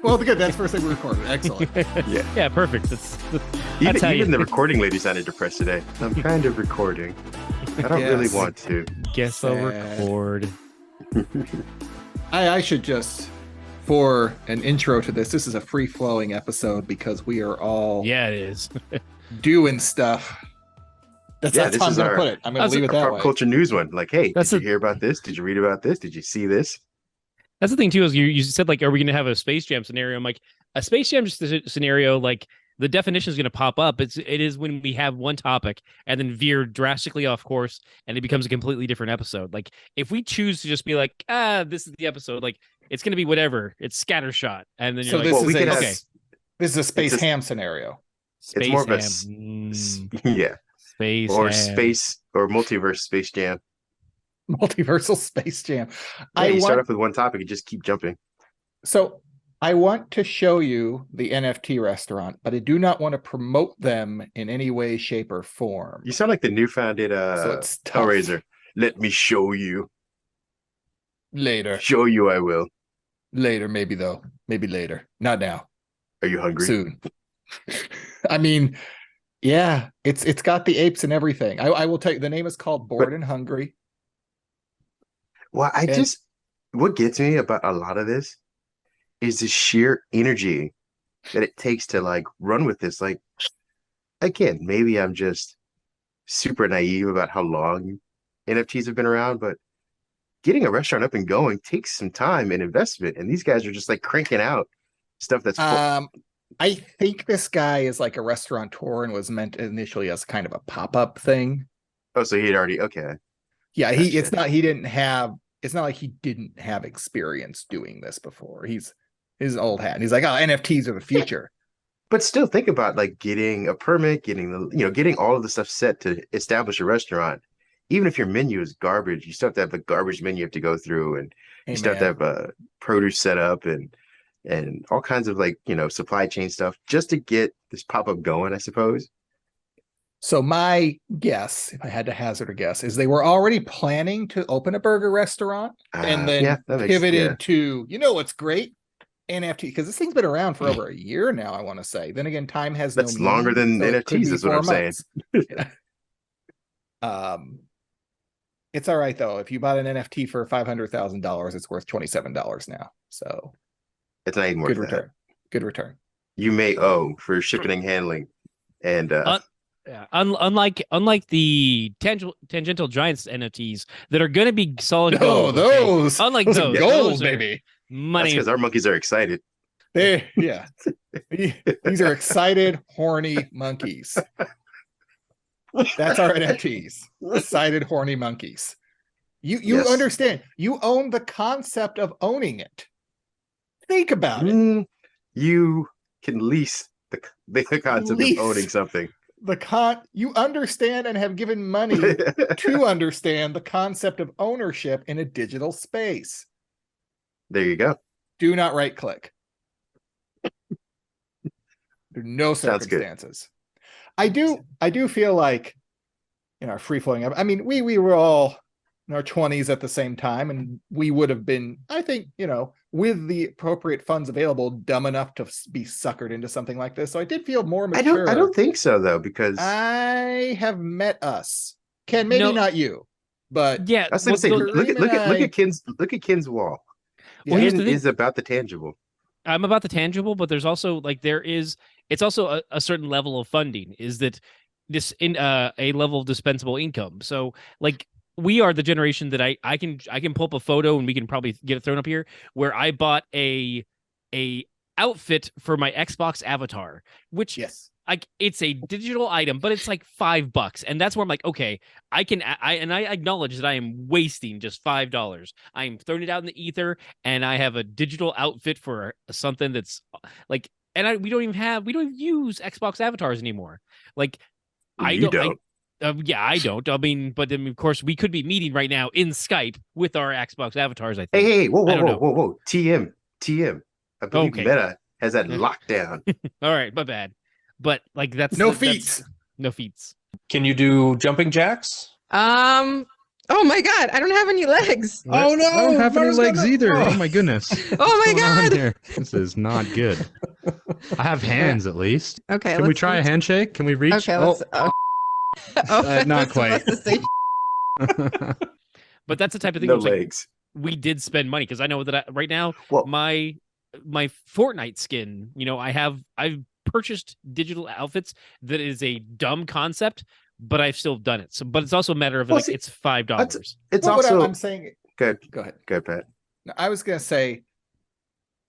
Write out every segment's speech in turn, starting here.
Well, good. That's the first thing we recorded. Excellent. Yeah, perfect. That's Even the recording lady sounded depressed today. I'm kind of recording. I don't really want to. Guess I'll record. I should just, for an intro to this is a free-flowing episode because we are all it is doing stuff. That's how I'm going to put it. I'm going to leave it that way. Pop culture news one. Like, hey, did you hear about this? Did you read about this? Did you see this? That's the thing too. Is you said like, are we going to have a Space Jam scenario? I'm like, a Space Jam scenario, like the definition is going to pop up. It is when we have one topic and then veer drastically off course, and it becomes a completely different episode. Like if we choose to just be like, this is the episode, like it's going to be whatever. It's scattershot, and then you're this is a Space Ham scenario. Space it's more of a Space or Ham. space or multiverse Space Jam. Multiversal Space Jam. You start off with one topic and just keep jumping. So I want to show you the NFT restaurant, but I do not want to promote them in any way, shape, or form. You sound like the newfounded Hellraiser. Let me show you. Later. Show you I will. Later, maybe though. Maybe later. Not now. Are you hungry? Soon. I mean, yeah, it's got the apes and everything. I will tell you, the name is called Bored and Hungry. Well, what gets me about a lot of this is the sheer energy that it takes to like run with this. Like, again, maybe I'm just super naive about how long NFTs have been around, but getting a restaurant up and going takes some time and investment. And these guys are just like cranking out stuff that's I think this guy is like a restaurateur and was meant initially as kind of a pop-up thing. Oh, so he'd already Yeah, it's not like he didn't have experience doing this before. He's old hat. And he's like, NFTs are the future. But still think about like getting a permit, getting all of the stuff set to establish a restaurant. Even if your menu is garbage, you still have to have a garbage menu you have to go through, and you still have to have a produce set up and all kinds of like, supply chain stuff just to get this pop-up going, I suppose. So my guess, if I had to hazard a guess, is they were already planning to open a burger restaurant and then pivoted to, what's great? NFT, because this thing's been around for over a year now, I want to say. Then again, time has That's longer than NFTs, is what I'm saying. It's all right, though. If you bought an NFT for $500,000, it's worth $27 now. So it's not even worth that. Good return. You may owe for shipping and handling. And unlike the tangential giants NFTs that are going to be solid gold. Those those baby. Money. That's because our monkeys are excited. These are excited, horny monkeys. That's our NFTs. Excited, horny monkeys. You understand? You own the concept of owning it. Think about it. You can lease the concept of owning something. You understand and have given money to understand the concept of ownership in a digital space. There you go. Do not right click. No circumstances. I do feel like in our free flowing. I mean, we were all in our 20s at the same time, and we would have been, I think, with the appropriate funds available, dumb enough to be suckered into something like this. So I did feel more mature. I don't think so though, because I have met us. Ken, maybe not you, but I was going to say, look at Ken's wall. Well, Ken is about the tangible. I'm about the tangible, but there's also like it's also a certain level of funding. Is that this in a level of dispensable income? So like, we are the generation that I can pull up a photo and we can probably get it thrown up here where I bought a outfit for my Xbox avatar, which it's a digital item, but it's like $5. And that's where I'm like, okay, I acknowledge that I am wasting just $5. I am throwing it out in the ether, and I have a digital outfit for something that's like, and we don't even use Xbox avatars anymore. Like I don't. I don't. I mean, but then of course we could be meeting right now in Skype with our Xbox avatars. I think. Hey, whoa! TM. I believe Meta has that lockdown. All right, my bad. But like that's no feats. No feats. Can you do jumping jacks? Oh my God, I don't have any legs. Oh no! I don't have any Mars legs got no- either. Oh. Oh my goodness. Oh What's my going on God. here? This is not good. I have hands at least. Okay, Can we try a handshake? Can we reach? Okay, let's. Oh, Not I quite. was supposed to say But that's the type of thing No which, like, legs. we did spend money because I know that right now Well, my Fortnite skin, I've purchased digital outfits that is a dumb concept, but I've still done it. So, but it's also a matter of Well, like see, it's $5. it's Well, also I'm saying. good. Go ahead. Good, Pat. No, I was gonna say,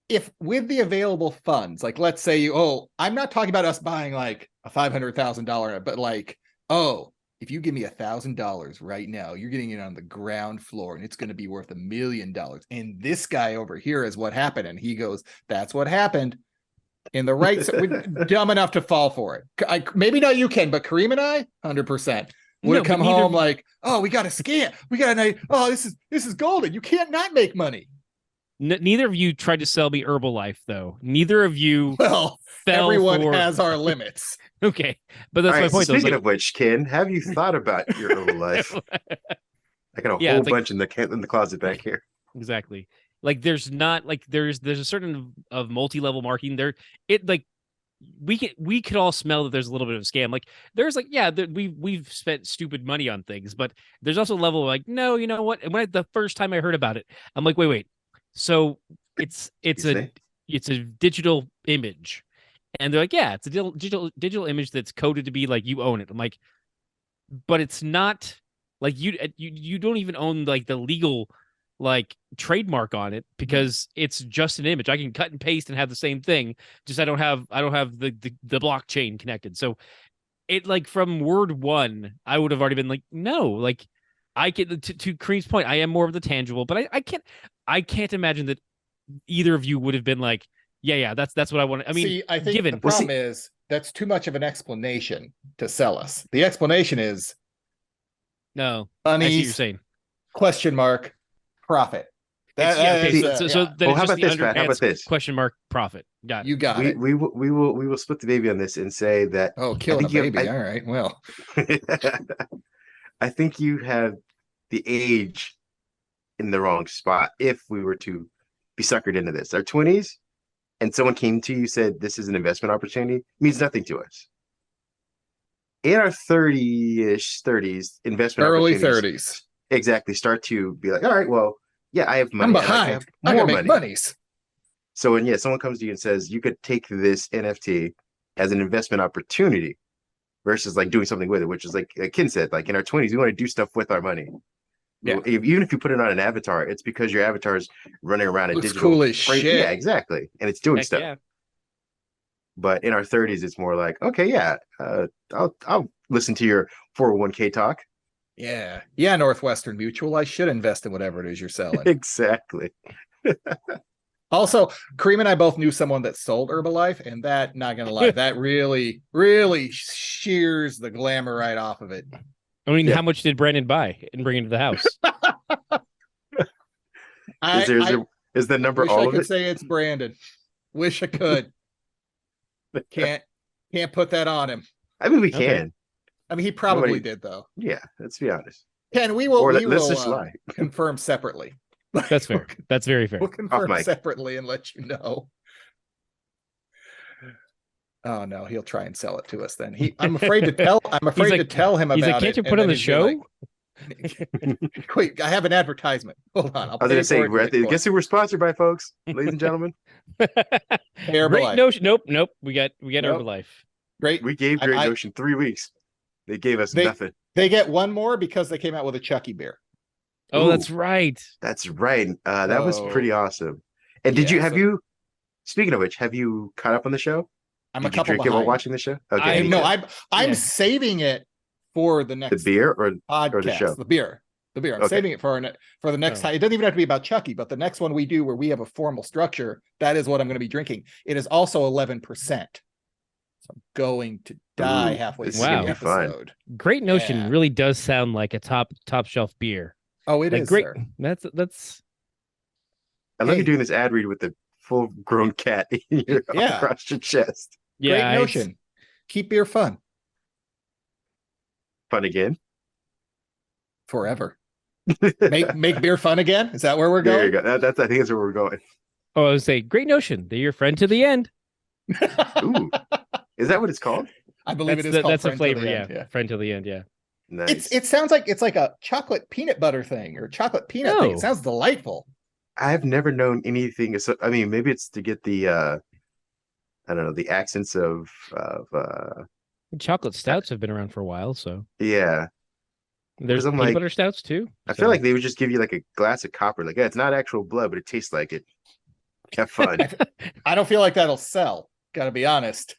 if with the available funds, like let's say I'm not talking about us buying like a $500,000, but like, if you give me $1,000 right now, you're getting it on the ground floor and it's going to be worth $1 million. And this guy over here is what happened. And he goes, that's what happened. In the right, so we're dumb enough to fall for it. Maybe not you, Ken, but Kareem and I, 100% would have come home like, we got a scam. We got a night. Oh, this is golden. You can't not make money. Neither of you tried to sell me Herbalife, though. Neither of you. Well, fell everyone for... has our limits. Okay, but that's All my right, point. so speaking of which, Ken, have you thought about your own life? I got a whole bunch in the closet back here. Exactly. Like there's not like there's a certain of multi-level marketing there. It like we could all smell that there's a little bit of a scam. Like there's like we've spent stupid money on things, but there's also a level of like, no, you know what? And the first time I heard about it, I'm like, wait. So it's a digital image. And they're like, yeah, it's a digital image that's coded to be like you own it. I'm like, but it's not like you don't even own like the legal like trademark on it because it's just an image. I can cut and paste and have the same thing. Just I don't have the blockchain connected. So it like from word one, I would have already been like, no, like I can to Kareem's point, I am more of the tangible, but I can't imagine that either of you would have been like, yeah, that's what I want. I mean, I think the problem is that's too much of an explanation to sell us. The explanation is no. Unease, I see what you're saying. Question mark profit. So then how about this, Pat? How about this? Question mark profit. Got it. You got it. We will split the baby on this and say that. Killing a baby. All right. Well, I think you have the age in the wrong spot. If we were to be suckered into this, our 20s. And someone came to you said this is an investment opportunity, means nothing to us. In our 30s, investment early opportunities 30s, exactly, start to be like, all right, well, yeah, I have money. I'm behind. I gotta make monies. So when someone comes to you and says you could take this NFT as an investment opportunity versus like doing something with it, which is like Ken said, like in our 20s, we want to do stuff with our money. Yeah. Even if you put it on an avatar, it's because your avatar is running around a digital. Cool as shit. Yeah, exactly. And it's doing stuff. Yeah. But in our 30s, it's more like, okay, yeah, I'll listen to your 401k talk. Yeah. Northwestern Mutual. I should invest in whatever it is you're selling. Exactly. Also, Kareem and I both knew someone that sold Herbalife, and that, not gonna lie, that really, really shears the glamour right off of it. I mean, how much did Brandon buy and bring into the house? Is the number all of it? I could say it's Brandon. Wish I could. Can't put that on him. I mean, we can. I mean, he probably did though. Yeah, let's be honest. Ken, we will just lie. Confirm separately. That's fair. That's very fair. We'll confirm separately and let you know. Oh no, he'll try and sell it to us then. I'm afraid to tell him about it. He's like, can't you put on the show? Wait, I have an advertisement. Hold on. I was gonna say, guess who we're sponsored by, folks, ladies and gentlemen. Great Notion. Nope. We got Herbalife. Great. We gave Great Notion 3 weeks. They gave us nothing. They get one more because they came out with a Chucky beer. Oh, that's right. That's right. That was pretty awesome. And have you? Speaking of which, have you caught up on the show? I'm a couple behind. While watching the show. Okay. I'm saving it for the next beer or the show. The beer. I'm saving it for the next time. It doesn't even have to be about Chucky, but the next one we do where we have a formal structure, that is what I'm going to be drinking. It is also 11%. So I'm going to die halfway through the episode. Great Notion really does sound like a top shelf beer. Oh, it is great. Sir. That's. I love you doing this ad read with the full-grown cat across your chest. Yeah, Great Notion. Keep beer fun. Fun again. Forever. Make beer fun again. Is that where we're There you going? go. I think that's where we're going. Oh, I would say, great notion. They're your friend to the end. Ooh, is that what it's called? I believe That's it is called that's a Friend Till flavor, the yeah. End, Friend to the end, yeah. Nice. It sounds like it's like a chocolate peanut butter thing or chocolate peanut thing. No. It sounds delightful. I've never known anything. So, I mean, maybe it's to get the I don't know, the accents of Chocolate stouts have been around for a while, so yeah. there's I'm peanut like- butter stouts too. I feel like they would just give you like a glass of copper. Like, yeah, it's not actual blood, but it tastes like it. Have fun. I don't feel like that'll sell. Gotta be honest.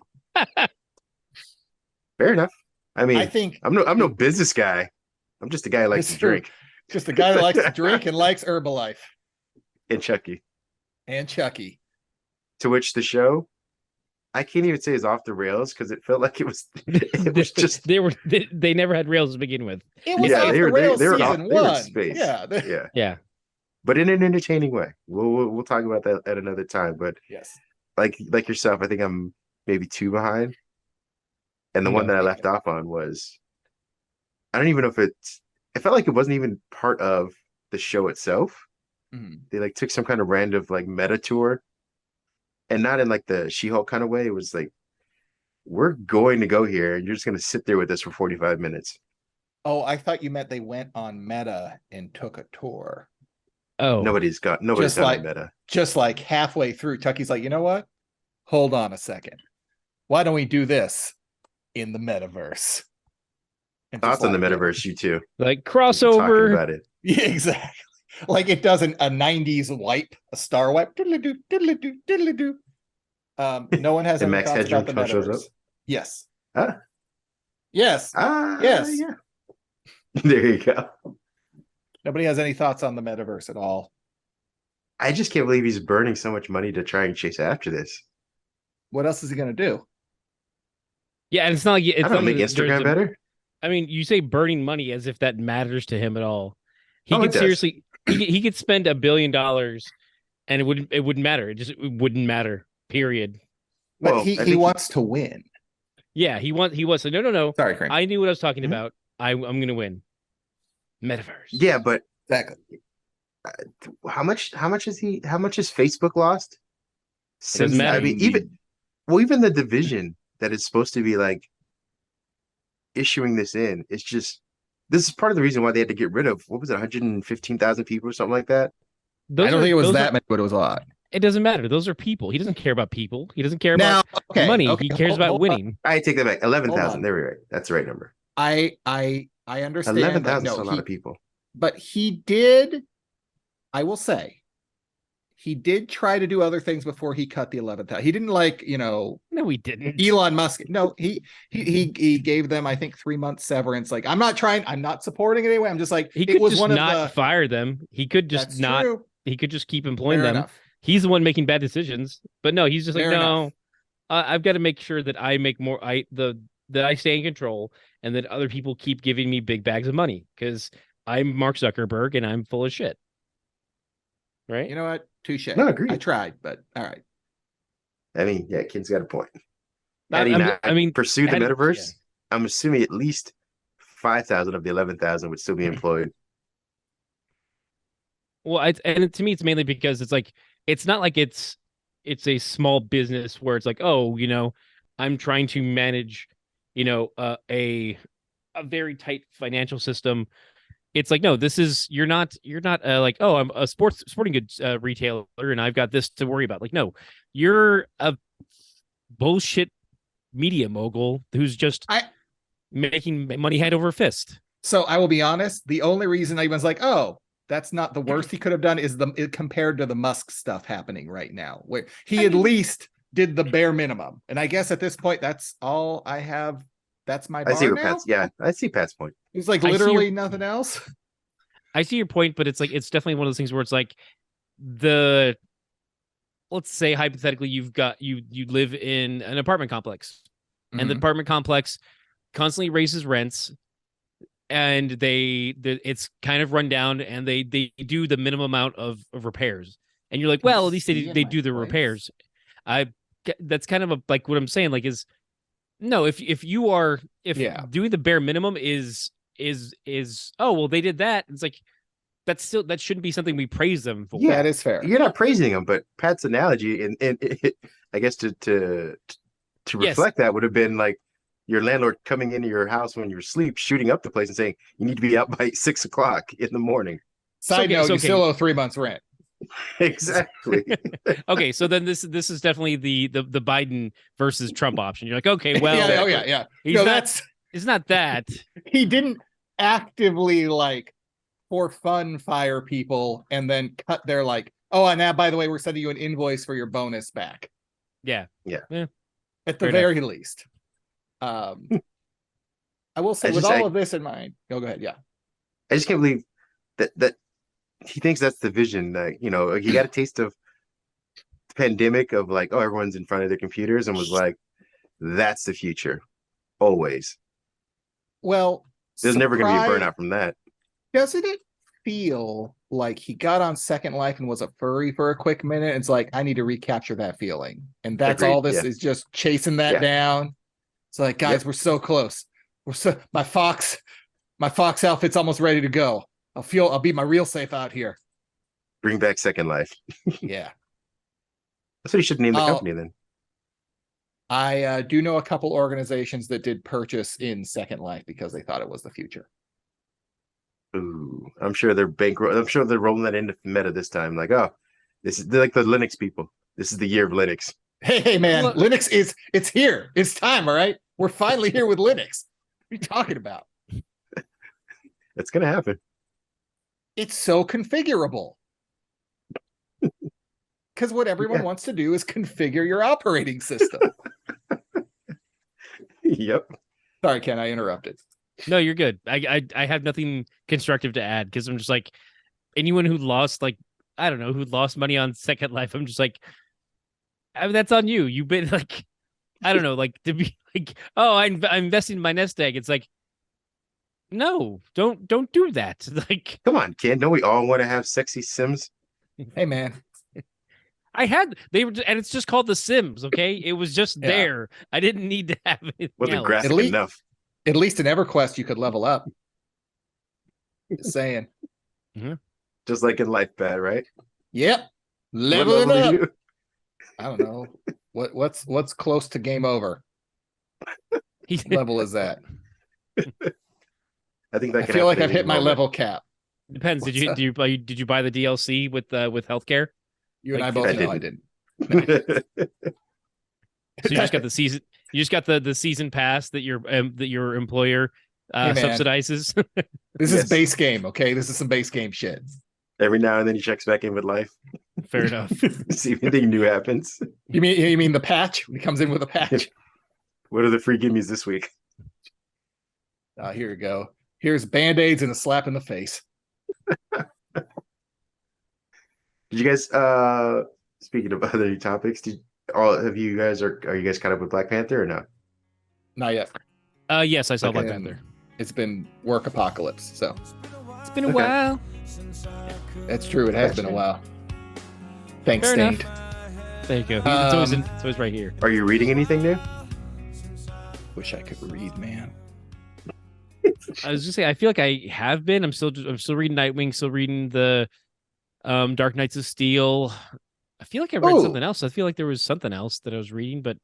Fair enough. I mean, I think I'm no business guy. I'm just a guy who likes to It's true. drink. just a guy that likes to drink and likes Herbalife And Chucky. and Chucky. To which the show, I can't even say is off the rails because it felt like it was. It was just. they never had rails to begin with. It was Yeah, off they the were rails they were off, season they were in one. space. Yeah. Yeah, Yeah. but in an entertaining way. We'll talk about that at another time. But Yes. like yourself, I think I'm maybe 2 behind. And the one No. that I left off on was, I don't even know if it felt like it wasn't even part of the show itself. Mhm. They like took some kind of random like meta tour, and not in like the She-Hulk kind of way. It was like, we're going to go here, and you're just going to sit there with us for 45 minutes. Oh, I thought you meant they went on Meta and took a tour. Oh, Nobody's Just done like- a meta. Just like halfway through, Chucky's like, you know what? Hold on a second. Why don't we do this in the metaverse? And just Thoughts on the like, metaverse, you too. like Talking crossover. about it. Yeah, exactly. Like it doesn't a 90s wipe, a star wipe. Diddly-doo, diddly-doo, diddly-doo. No one has And any Max thoughts about the Headroom shows metaverse. up? Yes. Huh? Yes. Yes. Yeah. There you go. Nobody has any thoughts on the metaverse at all. I just can't believe he's burning so much money to try and chase after this. What else is he gonna do? Yeah, and it's not like it's I don't not make like there's Instagram a- better. I mean, you say burning money as if that matters to him at all. He Oh, it could does. seriously he could spend $1 billion and it wouldn't matter. It wouldn't matter. Period. But Well, I he think wants to win. Yeah, he was like, no. Sorry, Kareem. I knew what I was talking Mhm. about. I'm gonna win. Metaverse. Yeah, but Exactly. how much has Facebook lost? doesn't matter. I mean, even the division that is supposed to be like issuing this in, it's just, this is part of the reason why they had to get rid of, what was it, 115,000 people or something like that? Those I don't are- think it was those that are- many, but it was a lot. It doesn't matter. Those are people. He doesn't care about people. He doesn't care Now, about okay, money. okay, He cares hold- about hold on. winning. I take that back. 11,000. on. There we go. That's the right number. I understand. 11,000 like, is a lot he- of people. But he did, I will say, he did try to do other things before he cut the 11,000. He didn't like, No, he didn't. Elon Musk. No, he gave them, I think, 3 months severance. Like, I'm not supporting it anyway. I'm just like, He it could was just one not of the, fire them. He could just that's not. true. He could just keep employing Fair them. enough. He's the one making bad decisions. But no, he's just like, Fair no, enough. I've got to make sure that I make more. That I stay in control, and that other people keep giving me big bags of money because I'm Mark Zuckerberg and I'm full of shit. Right? You know what? Touche. No, agreed. I tried, but all right. I mean, yeah, Kid's got a point. Not- Had he I'm- not I mean, pursued the had- metaverse, yeah. I'm assuming at least 5,000 of the 11,000 would still be employed. Well, to me, it's mainly because it's like it's not like it's a small business where it's like, oh, I'm trying to manage, a very tight financial system. It's like, no, this is you're not like, oh, I'm a sporting goods retailer and I've got this to worry about. Like, no, you're a bullshit media mogul who's just making money hand over fist. So I will be honest. The only reason I was like, oh, that's not the worst he could have done is compared to the Musk stuff happening right now, where he at least did the bare minimum. And I guess at this point, that's all I have. That's my bar I see what now. Pat's. Yeah, I see Pat's point. It's like I see literally your- nothing else. I see your point, but it's like it's definitely one of those things where it's like let's say hypothetically you live in an apartment complex and the apartment complex constantly raises rents and it's kind of run down and they do the minimum amount of repairs and you're like, well, at least they do the repairs. That's kind of like what I'm saying, like is no, if Yeah. doing the bare minimum is oh well they did that, it's like, that shouldn't be something we praise them for. Yeah. That is fair. You're not praising him, but Pat's analogy, and I guess to reflect that would have been like your landlord coming into your house when you're asleep, shooting up the place and saying you need to be out by 6 o'clock in the morning. Side note, you still owe 3 months rent. Exactly. Okay, so then this is definitely the Biden versus Trump option. You're like, okay, well, yeah. It's not that. He didn't actively like for fun fire people and then cut their like, oh, and now by the way, we're sending you an invoice for your bonus back. Yeah. At the very least. I will say with all of this in mind. Go ahead. Yeah. I just can't believe that he thinks that's the vision. That, you know, he got a taste of the pandemic of like, oh, everyone's in front of their computers, and was like, that's the future. Always. Well, there's never going to be a burnout from that. Doesn't it feel like he got on Second Life and was a furry for a quick minute? It's like, I need to recapture that feeling. And that's all this is, just chasing that down. It's like, guys, we're so close. My fox outfit's almost ready to go. I'll be my real safe out here. Bring back Second Life. Yeah. That's what he should name the company then. I do know a couple organizations that did purchase in Second Life because they thought it was the future. Ooh, I'm sure they're bankroll. I'm sure they're rolling that into Meta this time. Like, oh, they're like the Linux people. This is the year of Linux. Hey, man, Linux it's here. It's time, all right? We're finally here with Linux. What are you talking about? It's gonna happen. It's so configurable. Because what everyone wants to do is configure your operating system. Yep. Sorry, Ken, I interrupted. No, you're good. I have nothing constructive to add because I'm just like anyone who lost who lost money on Second Life. I'm just like, I mean, that's on you. You've been like, I don't know, like to be like, oh, I'm investing in my nest egg. It's like, no, don't do that. Like, come on, Ken. Don't we all want to have sexy Sims? Hey, man. and it's just called The Sims. Okay, it was just there. I didn't need to have it. Wasn't graphic enough. At least in EverQuest, you could level up. Just saying. Mm-hmm. Just like in Life Pad, right? Yep. Level it up. I don't know. What's close to game over? What level is that? I think that I feel like I've hit my level cap. Depends. Did you buy the DLC with healthcare? You and I both know I didn't. So you just got the season. You just got the season pass that your employer subsidizes. This is base game, okay? This is some base game shit. Every now and then he checks back in with Life. Fair enough. See if anything new happens. You mean the patch? When he comes in with a patch. What are the free gimmies this week? Here you go. Here's Band-Aids and a slap in the face. Did you guys speaking of other topics, are you guys caught up with Black Panther or no? Not yet. Yes, I saw Black Panther. It's been work apocalypse, so it's been a while. That's true. It has been a while. Thanks, Stained. There you go. It's always right here. Are you reading anything new? Wish I could read, man. I was just saying, I feel like I have been. I'm still reading Nightwing. Still reading the Dark Knights of Steel. I feel like I read something else. I feel like there was something else that I was reading, but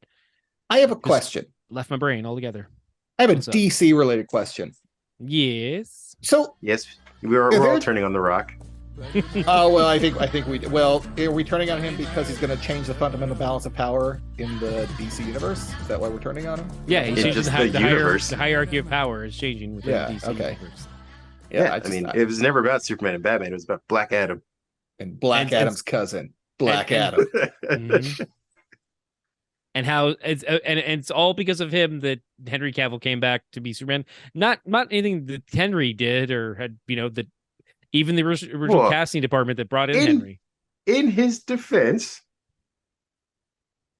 I have a question. Left my brain altogether. I have a DC related question. Yes. So yes, we're all turning on The Rock. Oh well, I think we. Well, are we turning on him because he's going to change the fundamental balance of power in the DC universe? Is that why we're turning on him? Yeah, he's changing the universe. The hierarchy of power is changing within the DC universe. Yeah, I mean, it was never about Superman and Batman. It was about Black Adam and Adam's cousin, Black Adam. Mm-hmm. And how it's all because of him that Henry Cavill came back to be Superman. Not anything that Henry did or had, that even the original casting department that brought in Henry. In his defense,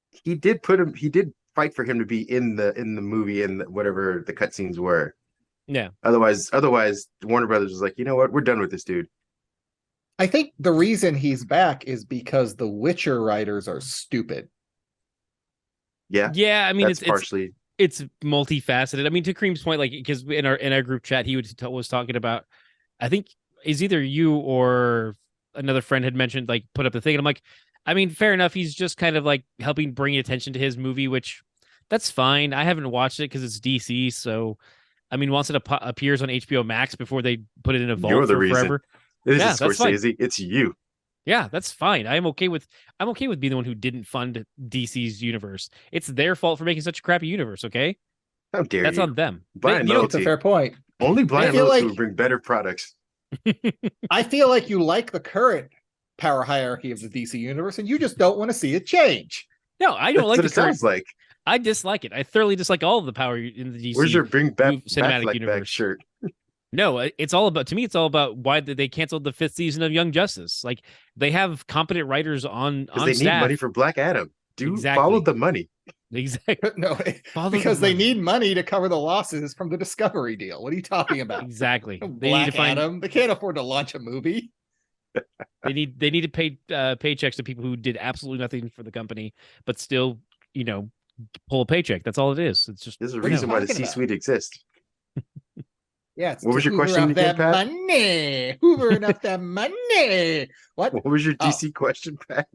he did fight for him to be in the movie and whatever the cutscenes were. Yeah. Otherwise, Warner Brothers was like, you know what, we're done with this dude. I think the reason he's back is because the Witcher writers are stupid. Yeah. Yeah, I mean, it's partially it's multifaceted. I mean, to Kareem's point, like because in our group chat, he was talking about. I think is either you or another friend had mentioned, like, put up the thing, and I'm like, I mean, fair enough. He's just kind of like helping bring attention to his movie, which that's fine. I haven't watched it because it's DC, so I mean, once it appears on HBO Max before they put it in a vault You're the for reason. forever. This Yeah, is that's fine. Scorsese. It's you. Yeah, that's fine. I'm okay with being the one who didn't fund DC's universe. It's their fault for making such a crappy universe, okay? How dare That's you? on them. Blind That's a loyalty. fair point. Only blind feel loyalty like- will bring better products. I feel like you like the current power hierarchy of the DC universe, and you just don't want to see it change. No, I don't That's like what the it sounds current. like. I dislike it. I thoroughly dislike all of the power in the DC. Where's your bring back cinematic back universe. shirt? No, it's all about, to me, it's all about why they canceled the 5th season of Young Justice. Like, they have competent writers on Because they staff. need money for Black Adam. Exactly. Follow the money. Exactly. No, Follow because the they money. need money to cover the losses from the Discovery deal. What are you talking about? Exactly. They Black need to find Adam. They can't afford to launch a movie. they need to pay paychecks to people who did absolutely nothing for the company, but still, pull a paycheck. That's all it is. It's just There's a What are you reason why the talking about? C-suite exists. Yeah. It's What was to your hoover question up again, that Pat? money. Hoovering up that money. What? What was your DC question, Pat?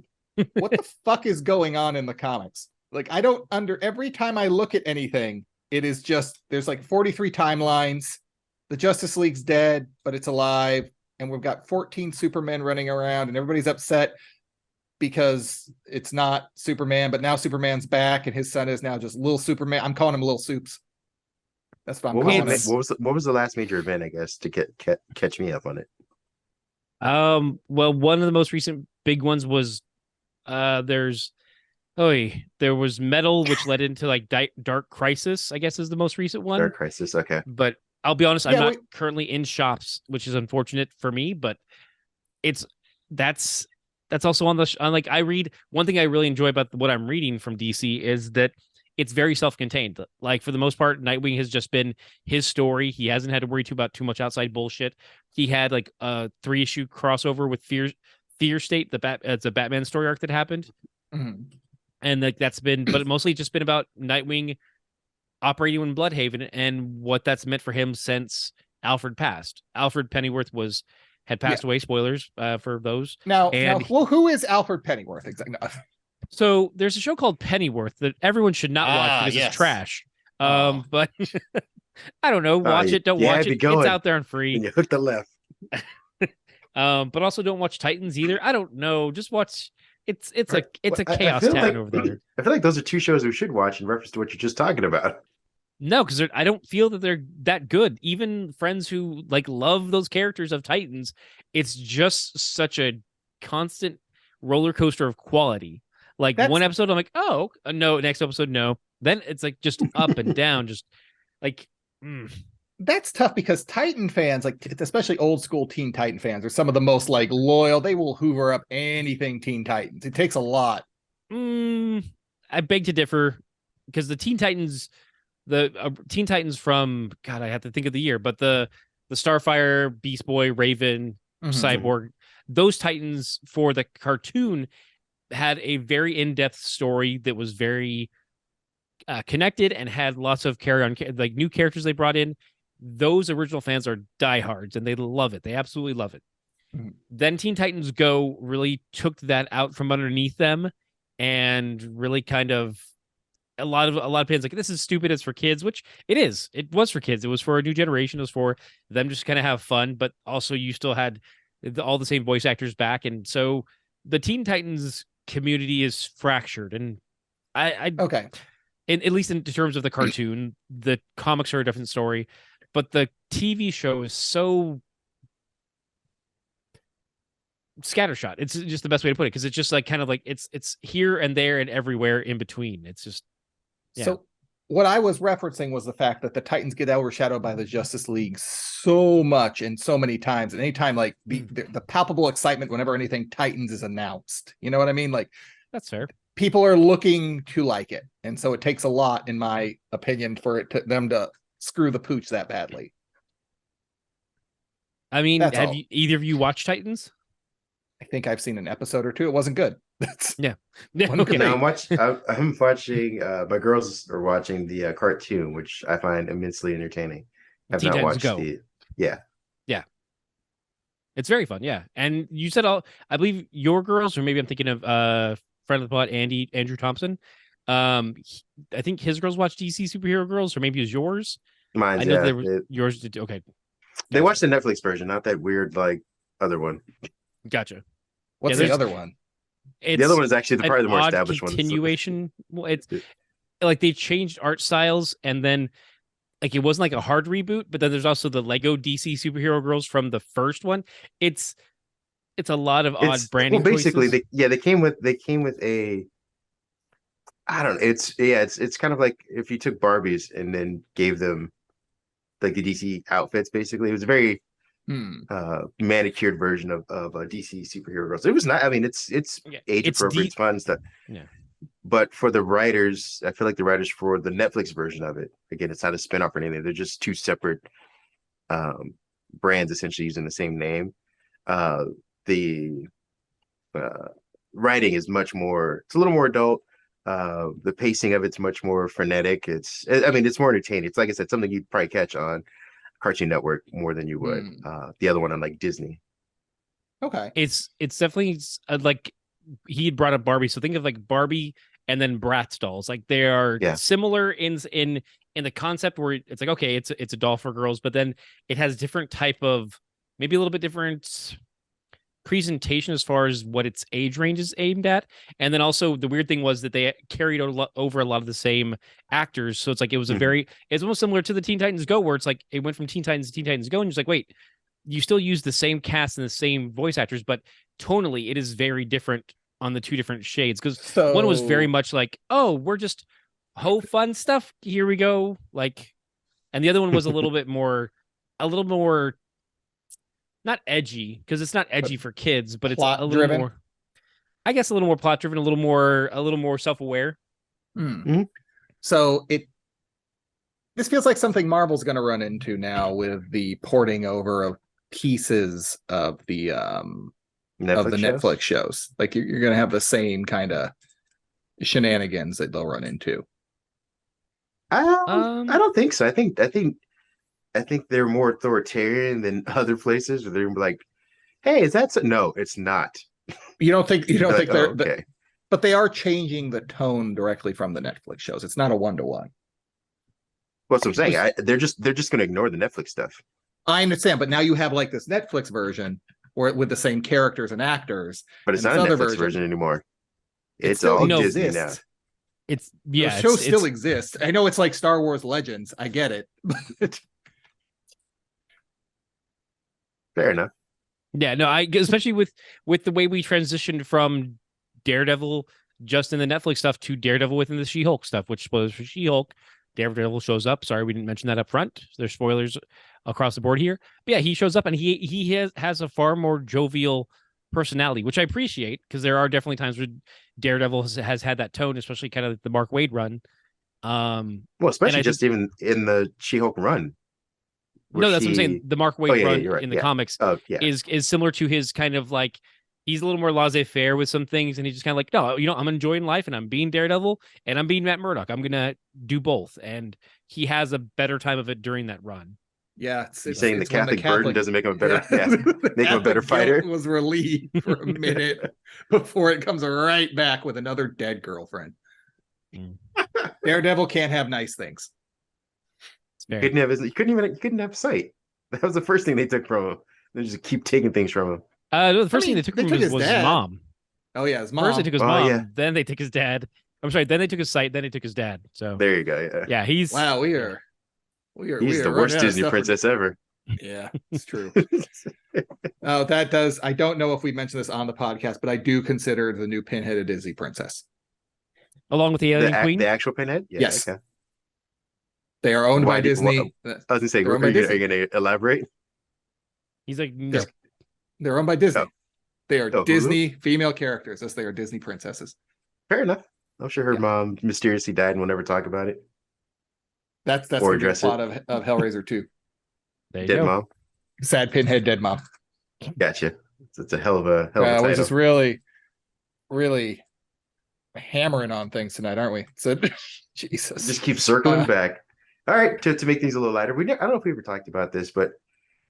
What the fuck is going on in the comics? Like, I don't every time I look at anything, it is just there's like 43 timelines. The Justice League's dead, but it's alive, and we've got 14 Supermen running around, and everybody's upset because it's not Superman, but now Superman's back, and his son is now just Little Superman. I'm calling him Little Soups. That's what I'm What calling was, him. what was the last major event, I guess, to catch me up on it? well, one of the most recent big ones was there was Metal, which led into like Dark Crisis, I guess is the most recent one. Dark Crisis, okay. But I'll be honest, I'm Yeah, not currently in shops, which is unfortunate for me, but that's also on like, I read, one thing I really enjoy about what I'm reading from DC is that it's very self-contained. Like, for the most part, Nightwing has just been his story. He hasn't had to worry too much outside bullshit. He had like a 3-issue crossover with Fear State, it's a Batman story arc that happened. Mhm. And like, that's been, but mostly just been about Nightwing operating in Bloodhaven and what that's meant for him since Alfred passed. Alfred Pennyworth had passed away. Spoilers for those. Now, And well, who is Alfred Pennyworth exactly? No. so there's a show called Pennyworth that everyone should not watch because yes. it's trash. Oh. But I don't know. Watch it. Don't you watch had me it. going. It's out there and free. And you hooked the left. But also don't watch Titans either. I don't know. Just watch. It's a I chaos feel town like- over there. I feel like those are two shows we should watch in reference to what you're just talking about. No, because I don't feel that they're that good. Even friends who like love those characters of Titans, it's just such a constant roller coaster of quality. Like, one episode, I'm like, oh no. Next episode, no. Then it's like just up and down, just like. That's tough because Titan fans, like especially old school Teen Titan fans, are some of the most like loyal. They will hoover up anything Teen Titans. It takes a lot. I beg to differ, because the Teen Titans from, God, I have to think of the year, but the Starfire, Beast Boy, Raven, Cyborg, those Titans for the cartoon had a very in-depth story that was very connected and had lots of like new characters they brought in. Those original fans are diehards and they love it. They absolutely love it. Then Teen Titans Go really took that out from underneath them and really kind of a lot of fans like, this is stupid, it's for kids, which it is. It was for kids. It was for a new generation. It was for them just kind of have fun, but also you still had all the same voice actors back. And so the Teen Titans community is fractured. And Okay. at least in terms of the cartoon, the comics are a different story, but the TV show is so scattershot. It's just the best way to put it, because it's just like kind of like it's here and there and everywhere in between. It's just So what I was referencing was the fact that the Titans get overshadowed by the Justice League so much and so many times, and anytime like the palpable excitement whenever anything Titans is announced. You know what I mean? Like, that's fair. People are looking to like it, and so it takes a lot, in my opinion, for them to screw the pooch that badly. I mean, That's have all. either of you watched Titans? I think I've seen an episode or two. It wasn't good. That's Yeah. One Okay. great- No, I'm watching. My girls are watching the cartoon, which I find immensely entertaining. I've Teen not Titans watched Go. the. Yeah. It's very fun, yeah. And you said I believe your girls, or maybe I'm thinking of friend of the pod, Andrew Thompson. I think his girls watch DC superhero girls, or maybe it was yours. Mine's I know yeah. there was yours did okay. They Gotcha. watched the Netflix version, not that weird like other one. Gotcha. What's the other one? The other one is actually probably the more established one. Continuation. Well, it's like they changed art styles, and then like it wasn't like a hard reboot, but then there's also the Lego DC superhero girls from the first one. It's a lot of odd branding. Well, basically, choices. they came with a. I don't know. It's kind of like if you took Barbies and then gave them like the DC outfits. Basically, it was a very manicured version of DC superhero girls. It was not. I mean, it's age appropriate, it's fun stuff. Yeah. But for the writers, I feel like the writers for the Netflix version of it, again, it's not a spinoff or anything. They're just two separate brands essentially using the same name. The writing is much more. It's a little more adult. The pacing of it's much more frenetic. It's more entertaining. It's like I said, something you'd probably catch on Cartoon Network more than you would the other one on like Disney. Okay, it's definitely like he had brought up Barbie, so think of like Barbie and then Bratz dolls. Like they are similar in the concept where it's like okay, it's a doll for girls, but then it has different type of maybe a little bit different presentation as far as what its age range is aimed at. And then also the weird thing was that they carried over a lot of the same actors, so it's like it was it's almost similar to the Teen Titans Go, where it's like it went from Teen Titans to Teen Titans Go, and you're just like, wait, you still use the same cast and the same voice actors, but tonally it is very different on the two different shades, because one was very much like, oh, we're just fun stuff, here we go, like, and the other one was a little more not edgy, because it's not edgy for kids, but it's a little more, I guess, a little more plot driven, a little more self-aware. So this feels like something Marvel's going to run into now with the porting over of pieces of the Netflix shows. Like you're going to have the same kind of shenanigans that they'll run into. I don't think so. I think they're more authoritarian than other places where they're like, "Hey, is that so?" No, it's not. You don't think they're okay. But they are changing the tone directly from the Netflix shows. It's not a 1-to-1. Well, that's what I'm saying. They're just going to ignore the Netflix stuff. I understand, but now you have like this Netflix version with the same characters and actors. But it's not a Netflix version anymore. It's all Disney now. The show still exists. I know it's like Star Wars Legends. I get it. Fair enough. Yeah, no, especially with the way we transitioned from Daredevil just in the Netflix stuff to Daredevil within the She-Hulk stuff, which spoilers for She-Hulk. Daredevil shows up. Sorry, we didn't mention that up front. There's spoilers across the board here. But yeah, he shows up and he has a far more jovial personality, which I appreciate, because there are definitely times where Daredevil has had that tone, especially kind of the Mark Waid run. Well, especially just even in the She-Hulk run. No, that's what I'm saying. The Mark Waid run in the comics is similar to his kind of like, he's a little more laissez-faire with some things, and he's just kind of like, no, I'm enjoying life, and I'm being Daredevil, and I'm being Matt Murdock. I'm gonna do both, and he has a better time of it during that run. Yeah, you're saying the Catholic burden doesn't make him a better, make him a better fighter. Was relieved for a minute before it comes right back with another dead girlfriend. Daredevil can't have nice things. He couldn't have sight. That was the first thing they took from him. They just keep taking things from him. The first thing they took from him was his mom. Oh yeah, his mom. First they took his mom, then they took his dad. I'm sorry, then they took his sight, then they took his dad. So there you go. Yeah, he's he's the worst Disney princess ever. Yeah, it's true. I don't know if we mentioned this on the podcast, but I do consider the new Pinhead a Disney princess. Along with the Alien Queen? The actual Pinhead? Yeah, yes. Okay. They are owned by Disney. I was going to say, are you going to elaborate? He's like, no. They're owned by Disney. They are Disney female characters. Yes, they are Disney princesses. Fair enough. I'm sure her mom mysteriously died and we'll never talk about it. That's the plot of Hellraiser 2. Dead mom. Sad Pinhead, dead mom. Gotcha. It's a hell of a title. We're just really, really hammering on things tonight, aren't we? So, Jesus. Just keep circling back. All right, to make things a little lighter. I don't know if we ever talked about this, but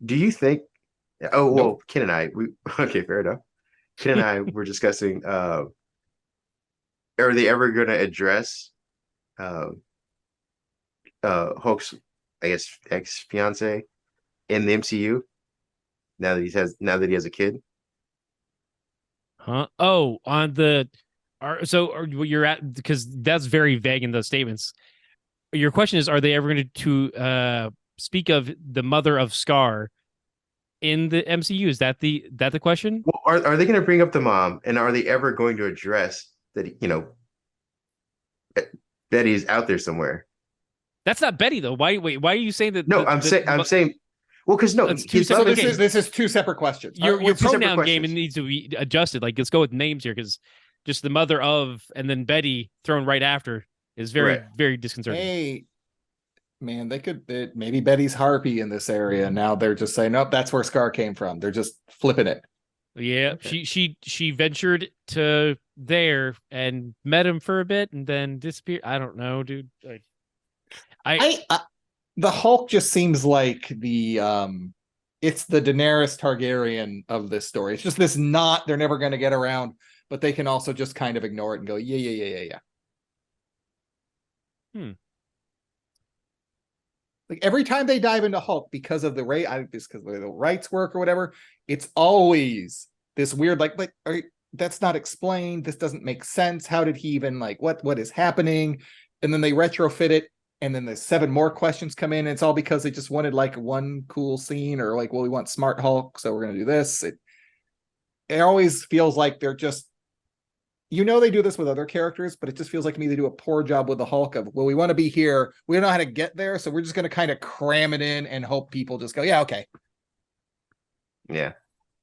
do you think, Oh well, Nope. Ken and I, we okay, fair enough. Ken and I were discussing are they ever gonna address uh Hulk's, I guess, ex-fiance in the MCU now that he has a kid? Huh? Oh, on the are you're at because that's very vague in those statements. Your question is, are they ever going to speak of the mother of Scar in the MCU? Is that the question? Well, are they gonna bring up the mom, and are they ever going to address that, Betty's out there somewhere? That's not Betty though. Why are you saying that? No, I'm saying, well, because no, That's two his separate love So Okay. this is two separate questions. your two separate pronoun game questions. needs to be adjusted. Like let's go with names here because just the mother of and then Betty thrown right after is very Right. very disconcerting. Hey, man, maybe Betty's Harpy in this area. Now they're just saying, nope, that's where Scar came from. They're just flipping it. Yeah, Okay. she ventured to there and met him for a bit and then disappeared. I don't know, dude. Like, The Hulk just seems like it's the Daenerys Targaryen of this story. It's just this knot they're never going to get around, but they can also just kind of ignore it and go, yeah. Like every time they dive into Hulk because of the rate, because the rights work or whatever, it's always this weird, that's not explained. This doesn't make sense. How did he even what is happening? And then they retrofit it, and then the 7 more questions come in. And it's all because they just wanted one cool scene, or well, we want Smart Hulk, so we're gonna do this. It always feels like they're just, they do this with other characters, but it just feels like to me they do a poor job with the Hulk of, well, we want to be here. We don't know how to get there. So we're just going to kind of cram it in and hope people just go, yeah, okay. Yeah.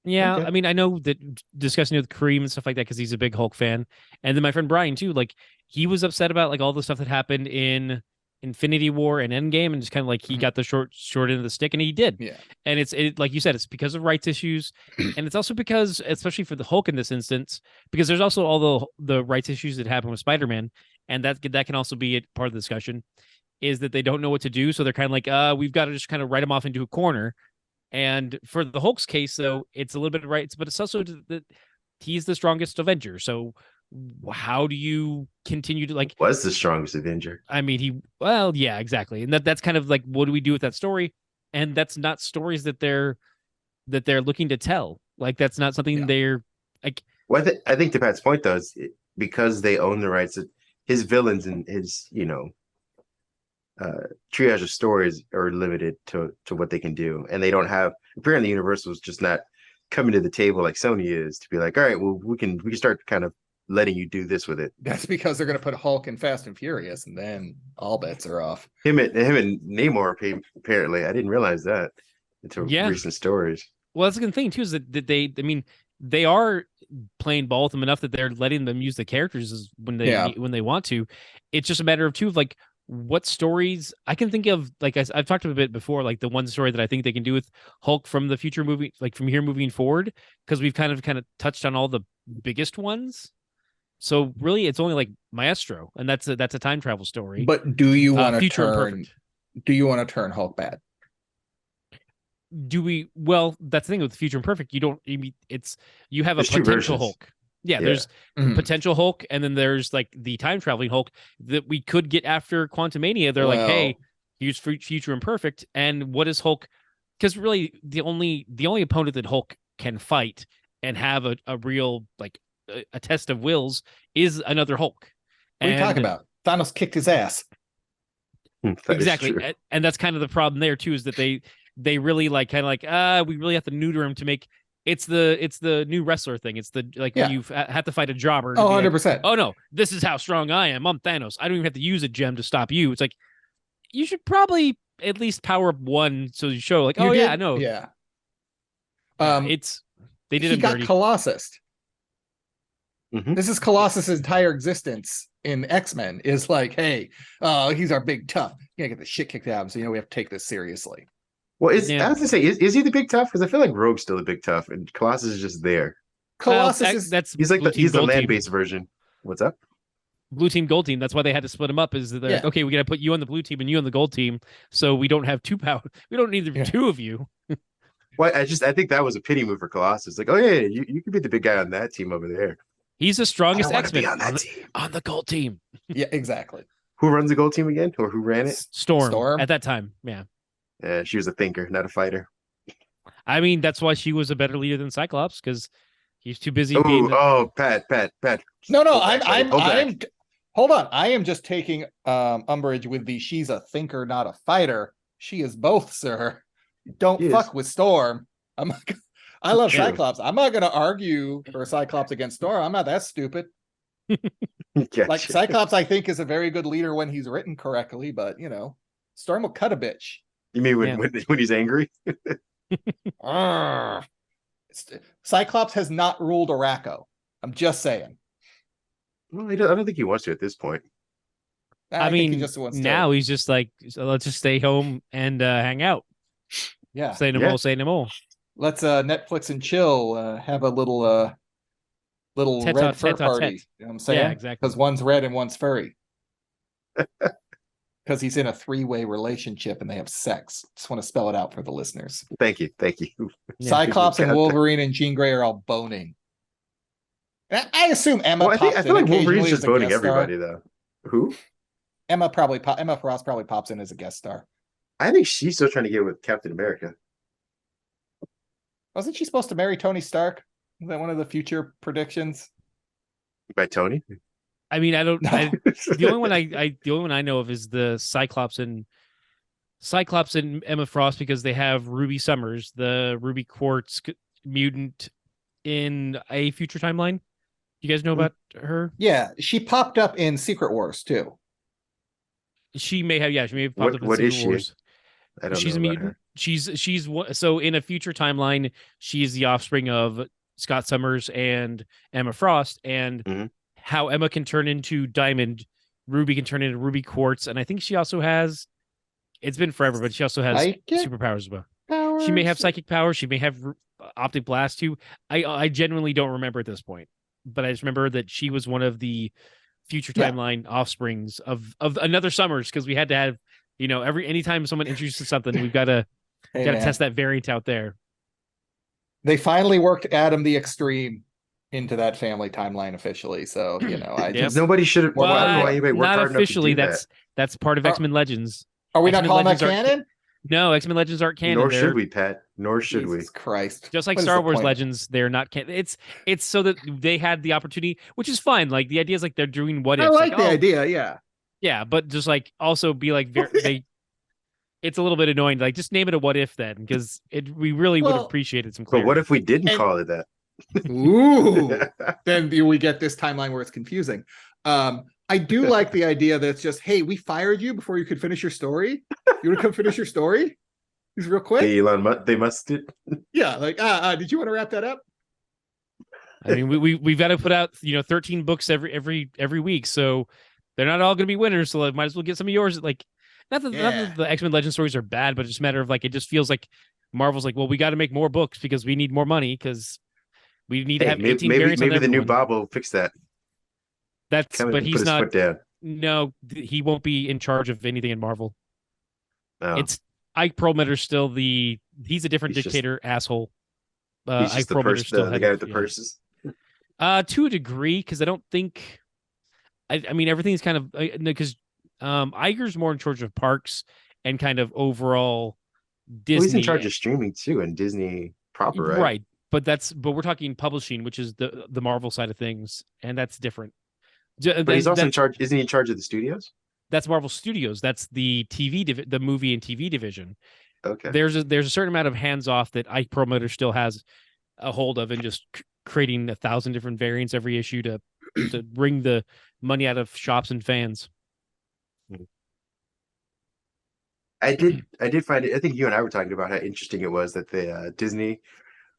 Yeah, Okay. I mean, I know that discussing it with Kareem and stuff like that because he's a big Hulk fan, and then my friend Brian too. Like he was upset about all the stuff that happened in Infinity War and Endgame, and just kind of he got the short end of the stick, and he did. Yeah, and it's like you said, it's because of rights issues, and it's also because, especially for the Hulk in this instance, because there's also all the rights issues that happen with Spider-Man, and that can also be a part of the discussion, is that they don't know what to do, so they're kind of we've got to just kind of write him off into a corner. And for the Hulk's case, though, it's a little bit of rights, but it's also that he's the strongest Avenger. So how do you continue to Was the strongest Avenger? I mean, yeah, exactly. And that's kind of what do we do with that story? And that's not stories that they're looking to tell. That's not something they're like. Well, I think to Pat's point though, is because they own the rights, his villains and his triage of stories are limited to what they can do, and they don't have, apparently Universal's just not coming to the table like Sony is to be like, all right, well, we can start kind of letting you do this with it. that's because they're going to put Hulk in Fast and Furious, and then all bets are off. Him and Namor, apparently, I didn't realize that until recent stories. Well, that's a good thing too, is that they are playing ball with them enough that they're letting them use the characters when they want to. It's just a matter of what stories I can think of. I've talked a bit before, the one story that I think they can do with Hulk from the future movie, from here moving forward, because we've kind of touched on all the biggest ones. So really, it's only Maestro, and that's a time travel story. But do you want to turn? Do you want to turn Hulk bad? Do we? Well, that's the thing with Future Imperfect. You don't. You have There's a potential Hulk. Yeah, there's potential Hulk, and then there's the time traveling Hulk that we could get after Quantumania. They're hey, here's Future Imperfect, and what is Hulk? Because really, the only opponent that Hulk can fight and have a real a test of wills is another Hulk. What are you talking about? Thanos kicked his ass. Exactly, and that's kind of the problem there too, is that they really we really have to neuter him to make. It's the new wrestler thing. It's when you have to fight a jobber. Oh, 100%. Oh no, this is how strong I am. I'm Thanos. I don't even have to use a gem to stop you. It's you should probably at least power up one so you show I know. Yeah. They did. He got Colossus. Mm-hmm. This is Colossus's entire existence in X-Men. Is hey, he's our big tough. You gotta get the shit kicked out of him, so we have to take this seriously. Well, I was gonna say, is he the big tough? Because I feel like Rogue's still the big tough, and Colossus is just there. Colossus he's the land-based version. What's up? Blue team, gold team. That's why they had to split them up. Is that okay? We got to put you on the blue team and you on the gold team, so we don't have two power. We don't need the two of you. Well, I think that was a pity move for Colossus. Like, oh yeah, you could be the big guy on that team over there. He's the strongest X-Men on that team. On the gold team. Yeah, exactly. Who runs the gold team again, or who ran it? Storm. At that time, yeah. Yeah, she was a thinker, not a fighter. I mean, that's why she was a better leader than Cyclops, because he's too busy being. Pat. No, I'm. Hold on. I am just taking umbrage with the she's a thinker, not a fighter. She is both, sir. Don't fuck with Storm. I love Cyclops. I'm not going to argue for Cyclops against Storm. I'm not that stupid. Gotcha. Like Cyclops, I think, is a very good leader when he's written correctly, but Storm will cut a bitch. You mean when he's angry? Cyclops has not ruled Araco. I'm just saying. Well, I don't think he wants to at this point. I mean, he just wants now he's just like, so let's just stay home and hang out. Yeah. Say no more. Let's Netflix and chill. Have a little red fur party. You know what I'm saying? Yeah, exactly. Because one's red and one's furry. Because he's in a 3-way relationship and they have sex. Just want to spell it out for the listeners. Thank you. Cyclops and Wolverine and Jean Grey are all boning. I assume Emma. Well, I feel like Wolverine's just boning everybody, though. Who? Emma Frost probably pops in as a guest star. I think she's still trying to get with Captain America. Wasn't she supposed to marry Tony Stark? Is that one of the future predictions? By Tony? I mean, the only one I know of is the Cyclops and Emma Frost, because they have Ruby Summers, the Ruby Quartz mutant, in a future timeline. You guys know about her? Yeah, she popped up in Secret Wars too. She may have popped up in Secret Wars. I don't she's know a mutant. Her. She's so in a future timeline, she's the offspring of Scott Summers and Emma Frost, and how Emma can turn into Diamond, Ruby can turn into Ruby Quartz, and I think she also has. It's been forever, but she also has superpowers as well. She may have psychic powers. She may have optic blast too. I genuinely don't remember at this point, but I just remember that she was one of the future timeline offsprings of another Summers, because we had to have, anytime someone introduces something, we've got to test that variant out there. They finally worked Adam the Extreme into that family timeline officially. So, nobody should have. Well, I don't know why anybody worked hard officially. That's part of X-Men Legends. Are we not calling that canon? No, X-Men Legends aren't canon. Nor should we, Pat. Nor should we. Christ. Just like Star Wars Legends, they're not canon. It's so that they had the opportunity, which is fine. Like the idea is like they're doing what if. I like the idea, yeah. Yeah, but just like also be like it's a little bit annoying. Like just name it a what if then, because we really would have appreciated some clarity. But what if we didn't call it that? Ooh. Then we get this timeline where it's confusing. I do like the idea that it's just, hey, we fired you before you could finish your story. You want to come finish your story? Just real quick. Hey, Elon, they must. Yeah, like, did you want to wrap that up? I mean, we've got to put out 13 books every week, so they're not all going to be winners. So I might as well get some of yours. Like, not that the X-Men Legend stories are bad, but it's just a matter of like it just feels like Marvel's like, well, we got to make more books because we need more money because we need to have 18 variants. Maybe the new Bob will fix that. But he's not. No, he won't be in charge of anything in Marvel. No. It's Ike Perlmutter's still he's a different dictator asshole. He's just Ike the guy with the purses. To a degree, because I don't think. I mean, everything's kind of because Iger's more in charge of parks and kind of overall Disney. Well, he's in charge of streaming too, and Disney proper, right? Right, but we're talking publishing, which is the Marvel side of things, and that's different. But he's also in charge. Isn't he in charge of the studios? That's Marvel Studios. That's the the movie and TV division. Okay. There's a certain amount of hands off that Ike Perlmutter still has a hold of, and just creating 1,000 different variants every issue to bring the money out of shops and fans. I did find it. I think you and I were talking about how interesting it was that the Disney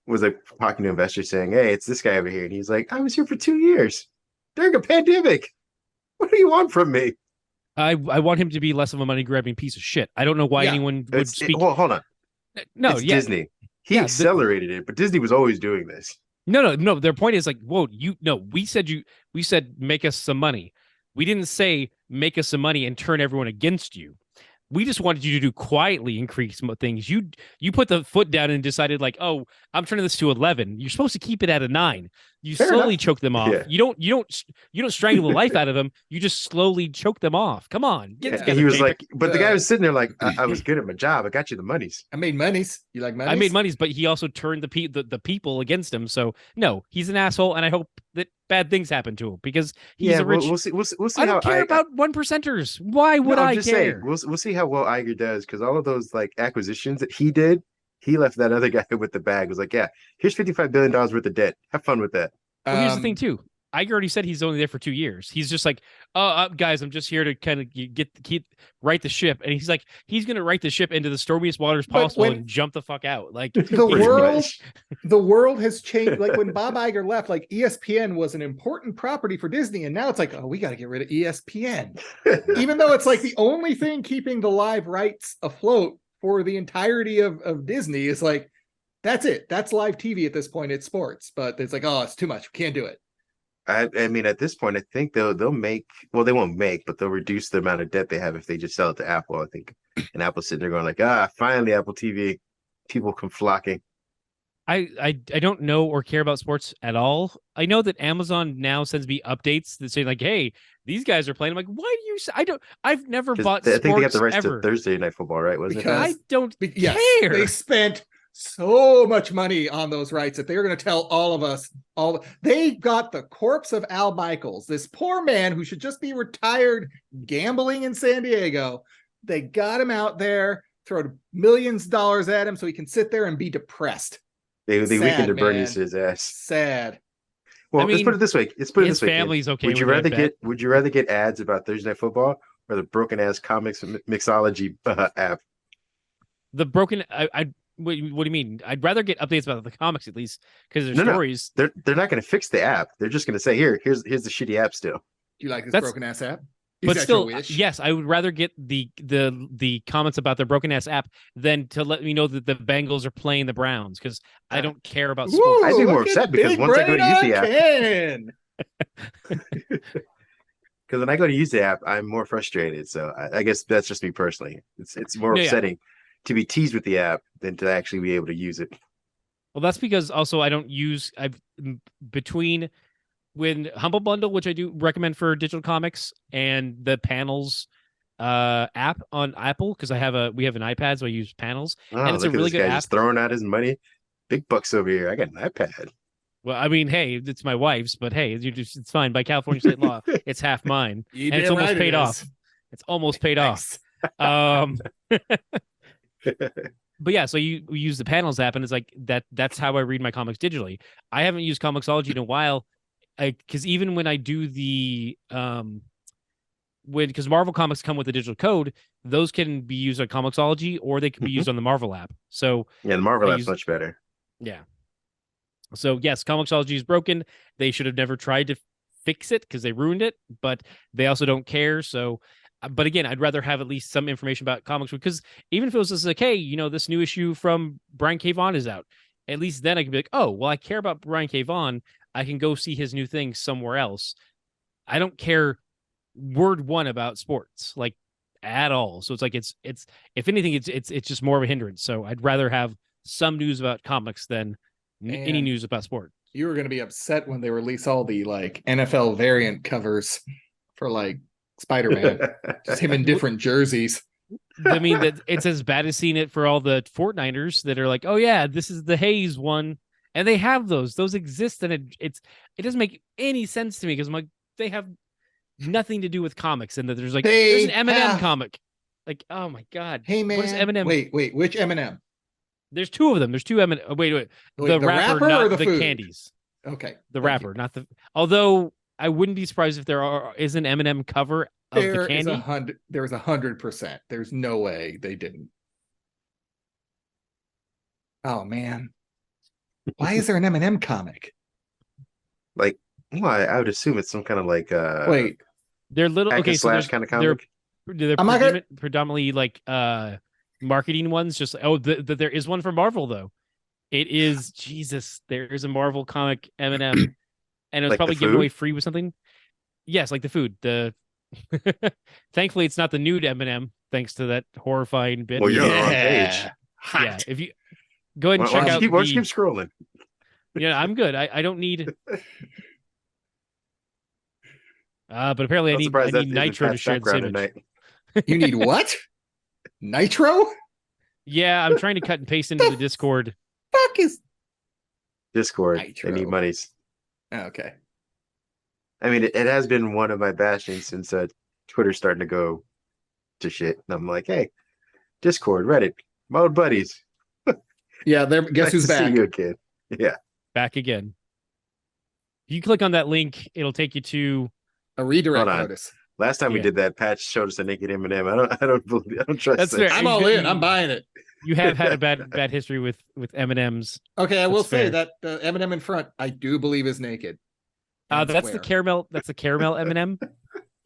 was like talking to investors saying, "Hey, it's this guy over here," and he's like, "I was here for 2 years during a pandemic. What do you want from me?" I want him to be less of a money grabbing piece of shit. I don't know why anyone would speak. Hold on. No, it's Disney. He accelerated it, but Disney was always doing this. No. Their point is like, whoa, we said make us some money. We didn't say make us some money and turn everyone against you. We just wanted you to do quietly increase things. You put the foot down and decided like, oh, I'm turning this to 11. You're supposed to keep it at a 9. You Fair slowly enough. choke them off. Yeah. You don't strangle the life out of them. You just slowly choke them off. Come on, get it And together. he was Patrick. like, but the guy was sitting there like, I was good at my job. I got you the monies. I made monies. You like monies? I made monies, but he also turned the people against him. So no, he's an asshole, and I hope that bad things happen to him because he's a rich. We'll see. We'll see I how don't care about 1%ers. Why would No, I I'm just care? saying. We'll see how well Iger does because all of those like acquisitions that he did, he left that other guy with the bag. It was like, yeah, here's $55 billion worth of debt. Have fun with that. Well, here's the thing too. Iger already said he's only there for 2 years. He's just like, oh, guys, I'm just here to kind of right the ship. And he's like, he's going to right the ship into the stormiest waters possible and jump the fuck out. Like the world has changed. Like when Bob Iger left, like ESPN was an important property for Disney. And now it's like, oh, we got to get rid of ESPN. Even though it's like the only thing keeping the live rights afloat for the entirety of Disney is like, that's it. That's live TV at this point. It's sports, but it's like, oh, it's too much. We can't do it. I mean, at this point, I think they'll make. Well, they won't make, but they'll reduce the amount of debt they have if they just sell it to Apple. I think, and Apple's sitting there going like, finally, Apple TV, people come flocking. I don't know or care about sports at all. I know that Amazon now sends me updates that say like, hey, these guys are playing. I'm like, why do you? I've never bought sports. I think they got the rights ever. to Thursday Night Football, right? Wasn't it? I don't care. They spent so much money on those rights that they're going to tell all of us they got the corpse of Al Michaels, this poor man who should just be retired gambling in San Diego. They got him out there, throw millions of dollars at him so he can sit there and be depressed. They weakened Bernie's his ass. Sad. Well, let's put it this way. His family's okay. Would you rather get ads about Thursday Night Football or the broken ass comics mixology app? The broken What do you mean? I'd rather get updates about the comics at least because there's stories. They're not going to fix the app. They're just going to say, here's the shitty app still. Do you like this broken ass app? But still, yes, I would rather get the comments about their broken ass app than to let me know that the Bengals are playing the Browns because I don't care about sports. I'd be more upset because once I go to use the app, because when I go to use the app, I'm more frustrated. So I guess that's just me personally. It's more upsetting to be teased with the app than to actually be able to use it. Well, that's because also between when Humble Bundle, which I do recommend for digital comics, and the Panels app on Apple, because we have an iPad, so I use Panels, and it's a really good app. Just throwing out his money, big bucks over here. I got an iPad. Well, I mean, hey, it's my wife's, but hey, it's fine by California state law. It's half mine, and it's almost paid off. It's almost paid off. But yeah, so you use the Panels app, and it's like that's how I read my comics digitally. I haven't used Comixology in a while, because even when I do the because Marvel comics come with a digital code, those can be used on Comixology or they can be used on the Marvel app. So yeah, the Marvel app's much better. Yeah. So yes, Comixology is broken. They should have never tried to fix it because they ruined it, but they also don't care. So. But again, I'd rather have at least some information about comics because even if it was just like, hey, this new issue from Brian K. Vaughan is out, at least then I can be like, oh, well, I care about Brian K. Vaughan. I can go see his new thing somewhere else. I don't care word one about sports, like at all. So it's like it's if anything, it's just more of a hindrance. So I'd rather have some news about comics than any news about sport. You were going to be upset when they release all the like NFL variant covers for like Spider-Man, just him in different jerseys. I mean, that it's as bad as seeing it for all the Fortniters that are like, oh yeah, this is the Hayes one, and they have those exist, and it doesn't make any sense to me because I'm like, they have nothing to do with comics, and that there's an Eminem comic, like, oh my god, hey man, what is Eminem? Wait, which Eminem? There's two of them. There's two Eminem. Wait, the rapper, not or the food? candies. Okay, the rapper, not the. Although I wouldn't be surprised if there is an Eminem cover of the candy. There's 100%. There's no way they didn't. Oh man, why is there an Eminem comic? Like, well, I would assume it's some kind of like wait, they're little slash kind of comic. They're predominantly like marketing ones. Just there is one for Marvel though. It is Jesus. There is a Marvel comic Eminem. And it was probably given away free with something. Yes, like the food. Thankfully, it's not the nude Eminem. thanks to that horrifying bit. Well, you're on the wrong page. Yeah, Hot. if you go ahead and Why check don't out you keep the, scrolling? yeah, I'm good. I don't need. But apparently I I'm need surprised that Nitro to isn't share this background image. tonight. You need what? Nitro? Yeah, I'm trying to cut and paste into the Discord. Fuck is Discord. Nitro. They need monies. okay. I mean, it has been one of my bashings since Twitter's starting to go to shit. And I'm like, hey, Discord, Reddit, my old buddies. Yeah, there. Guess Nice who's to back? see you again. Yeah. Back again. If you click on that link, it'll take you to. A redirect Hold on. notice. Last time we Yeah. did that, Patch showed us a naked Eminem. I don't trust That's that. fair. I'm all in. I'm buying it. You have had a bad history with M&Ms. Okay, I will That's say fair. that Eminem in front, I do believe is naked. And That's the square. caramel. That's the caramel M&M.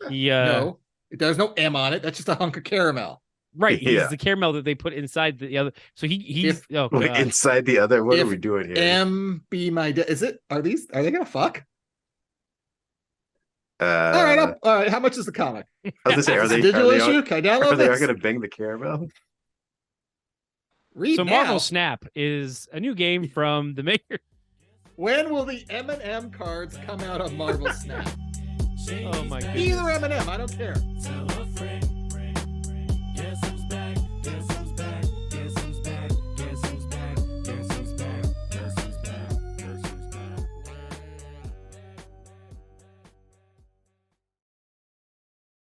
He No, there's no M on it. That's just a hunk of caramel. right. He's Yeah. the caramel that they put inside the other. So he's oh Wait, God. inside the other. What If are we doing here? M be my is it? Are they gonna fuck? Uh, All right, all right. How much is the comic? I was gonna say, are Is it they a digital are they, issue? all, Can I download are they all this? gonna bang the caramel? Read So now. Marvel Snap is a new game from the maker. When will the M&M cards come out on Marvel Snap? Oh my goodness. Either M&M, I don't care.